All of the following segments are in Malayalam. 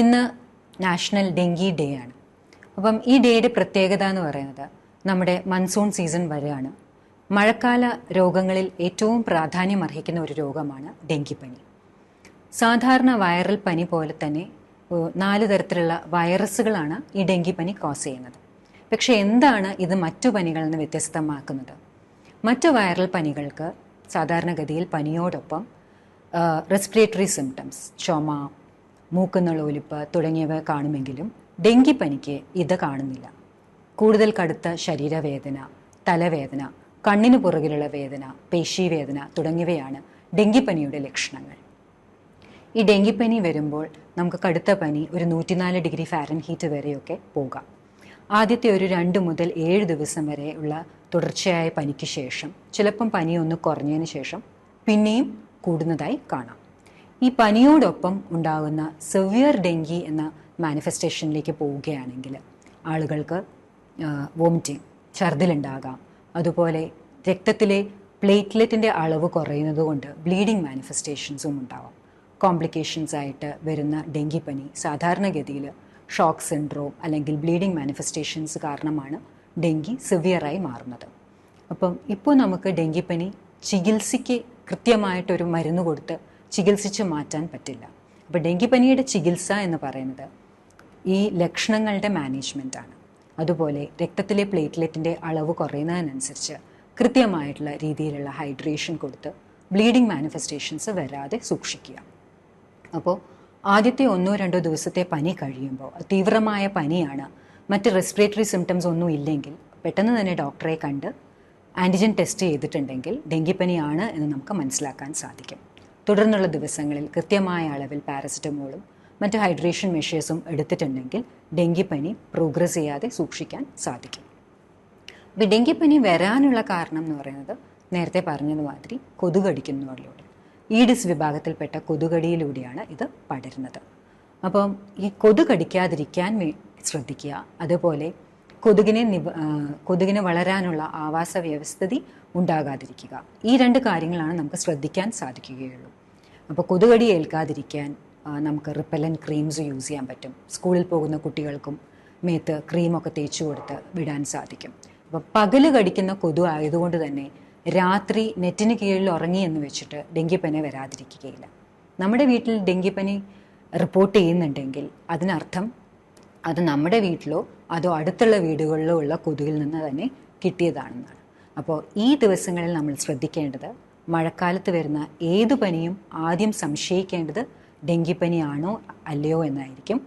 ഇന്ന് നാഷണൽ ഡെങ്കി ഡേ ആണ്. അപ്പം ഈ ഡേയുടെ പ്രത്യേകത എന്ന് പറയുന്നത് നമ്മുടെ മൺസൂൺ സീസൺ വരെയാണ്. മഴക്കാല രോഗങ്ങളിൽ ഏറ്റവും പ്രാധാന്യം അർഹിക്കുന്ന ഒരു രോഗമാണ് ഡെങ്കിപ്പനി. സാധാരണ വൈറൽ പനി പോലെ തന്നെ 4 തരത്തിലുള്ള വൈറസുകളാണ് ഈ ഡെങ്കിപ്പനി കോസ് ചെയ്യുന്നത്. പക്ഷെ എന്താണ് ഇത് മറ്റു പനികളിൽ നിന്ന് വ്യത്യസ്തമാക്കുന്നത്? മറ്റു വൈറൽ പനികൾക്ക് സാധാരണഗതിയിൽ പനിയോടൊപ്പം റെസ്പിറേറ്ററി സിംറ്റംസ്, ചുമ, മൂക്കുന്നുള്ള ഒലിപ്പ് തുടങ്ങിയവ കാണുമെങ്കിലും ഡെങ്കിപ്പനിക്ക് ഇത് കാണുന്നില്ല. കൂടുതൽ കടുത്ത ശരീരവേദന, തലവേദന, കണ്ണിന് പുറകിലുള്ള വേദന, പേശീവേദന തുടങ്ങിയവയാണ് ഡെങ്കിപ്പനിയുടെ ലക്ഷണങ്ങൾ. ഈ ഡെങ്കിപ്പനി വരുമ്പോൾ നമുക്ക് കടുത്ത പനി ഒരു 104 ഡിഗ്രി ഫാരൻഹീറ്റ് വരെയൊക്കെ പോകാം. ആദ്യത്തെ ഒരു 2 മുതൽ 7 ദിവസം വരെ ഉള്ള തുടർച്ചയായ പനിക്ക് ശേഷം ചിലപ്പം പനി ഒന്ന് കുറഞ്ഞതിന് ശേഷം പിന്നെയും കൂടുന്നതായി കാണാം. ഈ പനിയോടൊപ്പം ഉണ്ടാകുന്ന സെവിയർ ഡെങ്കി എന്ന മാനിഫെസ്റ്റേഷനിലേക്ക് പോവുകയാണെങ്കിൽ ആളുകൾക്ക് വോമിറ്റിംഗ്, ഛർദിലുണ്ടാകാം. അതുപോലെ രക്തത്തിലെ പ്ലേറ്റ്ലെറ്റിൻ്റെ അളവ് കുറയുന്നത് കൊണ്ട് ബ്ലീഡിംഗ് മാനിഫെസ്റ്റേഷൻസും ഉണ്ടാവാം. കോംപ്ലിക്കേഷൻസ് ആയിട്ട് വരുന്ന ഡെങ്കിപ്പനി സാധാരണഗതിയിൽ ഷോക്ക് സിൻഡ്രോം അല്ലെങ്കിൽ ബ്ലീഡിംഗ് മാനിഫെസ്റ്റേഷൻസ് കാരണമാണ് ഡെങ്കി സിവിയറായി മാറുന്നത്. അപ്പം ഇപ്പോൾ നമുക്ക് ഡെങ്കിപ്പനി ചികിത്സയ്ക്ക് കൃത്യമായിട്ടൊരു മരുന്ന് കൊടുത്ത് ചികിത്സിച്ച് മാറ്റാൻ പറ്റില്ല. അപ്പോൾ ഡെങ്കിപ്പനിയുടെ ചികിത്സ എന്ന് പറയുന്നത് ഈ ലക്ഷണങ്ങളുടെ മാനേജ്മെൻറ്റാണ്. അതുപോലെ രക്തത്തിലെ പ്ലേറ്റ്ലെറ്റിൻ്റെ അളവ് കുറയുന്നതിനനുസരിച്ച് കൃത്യമായിട്ടുള്ള രീതിയിലുള്ള ഹൈഡ്രേഷൻ കൊടുത്ത് ബ്ലീഡിംഗ് മാനിഫെസ്റ്റേഷൻസ് വരാതെ സൂക്ഷിക്കുക. അപ്പോൾ ആദ്യത്തെ 1-2 ദിവസത്തെ പനി കഴിയുമ്പോൾ തീവ്രമായ പനിയാണ്, മറ്റ് റെസ്പിറേറ്ററി സിംറ്റംസ് ഒന്നും ഇല്ലെങ്കിൽ പെട്ടെന്ന് തന്നെ ഡോക്ടറെ കണ്ട് ആൻറ്റിജൻ ടെസ്റ്റ് ചെയ്തിട്ടുണ്ടെങ്കിൽ ഡെങ്കിപ്പനിയാണ് എന്ന് നമുക്ക് മനസ്സിലാക്കാൻ സാധിക്കും. തുടർന്നുള്ള ദിവസങ്ങളിൽ കൃത്യമായ അളവിൽ പാരസെറ്റമോളും മറ്റ് ഹൈഡ്രേഷൻ മെഷേഴ്സും എടുത്തിട്ടുണ്ടെങ്കിൽ ഡെങ്കിപ്പനി പ്രോഗ്രസ് ചെയ്യാതെ സൂക്ഷിക്കാൻ സാധിക്കും. അപ്പോൾ ഡെങ്കിപ്പനി വരാനുള്ള കാരണം എന്ന് പറയുന്നത് നേരത്തെ പറഞ്ഞതുമാതിരി കൊതുകടിക്കുന്നതിലൂടെ, ഈഡിസ് വിഭാഗത്തിൽപ്പെട്ട കൊതുകടിയിലൂടെയാണ് ഇത് പടരുന്നത്. അപ്പം ഈ കൊതുകടിക്കാതിരിക്കാൻ ശ്രദ്ധിക്കുക. അതുപോലെ കൊതുകിന് വളരാനുള്ള ആവാസ വ്യവസ്ഥിതി ഉണ്ടാകാതിരിക്കുക. ഈ 2 കാര്യങ്ങളാണ് നമുക്ക് ശ്രദ്ധിക്കാൻ സാധിക്കുകയുള്ളൂ. അപ്പോൾ കൊതുകടി ഏൽക്കാതിരിക്കാൻ നമുക്ക് റിപ്പല്ലൻ്റ് ക്രീംസ് യൂസ് ചെയ്യാൻ പറ്റും. സ്കൂളിൽ പോകുന്ന കുട്ടികൾക്കും മേത്ത് ക്രീമൊക്കെ തേച്ച് കൊടുത്ത് വിടാൻ സാധിക്കും. അപ്പോൾ പകല് കടിക്കുന്ന കൊതു ആയതുകൊണ്ട് തന്നെ രാത്രി നെറ്റിന് കീഴിൽ ഉറങ്ങി എന്ന് വെച്ചിട്ട് ഡെങ്കിപ്പനി വരാതിരിക്കുകയില്ല. നമ്മുടെ വീട്ടിൽ ഡെങ്കിപ്പനി റിപ്പോർട്ട് ചെയ്യുന്നുണ്ടെങ്കിൽ അതിനർത്ഥം അത് നമ്മുടെ വീട്ടിലോ അതോ അടുത്തുള്ള വീടുകളിലോ ഉള്ള കൊതുകിൽ നിന്ന് തന്നെ കിട്ടിയതാണെന്നാണ്. അപ്പോൾ ഈ ദിവസങ്ങളിൽ നമ്മൾ ശ്രദ്ധിക്കേണ്ടത്, മഴക്കാലത്ത് വരുന്ന ഏതു പനിയും ആദ്യം സംശയിക്കേണ്ടത് ഡെങ്കിപ്പനിയാണോ അല്ലയോ എന്നായിരിക്കും.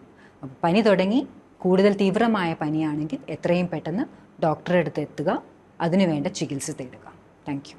അപ്പോൾ പനി തുടങ്ങി കൂടുതൽ തീവ്രമായ പനിയാണെങ്കിൽ എത്രയും പെട്ടെന്ന് ഡോക്ടറെ അടുത്ത് എത്തുക, അതിനുവേണ്ട ചികിത്സ തേടുക. Thank you.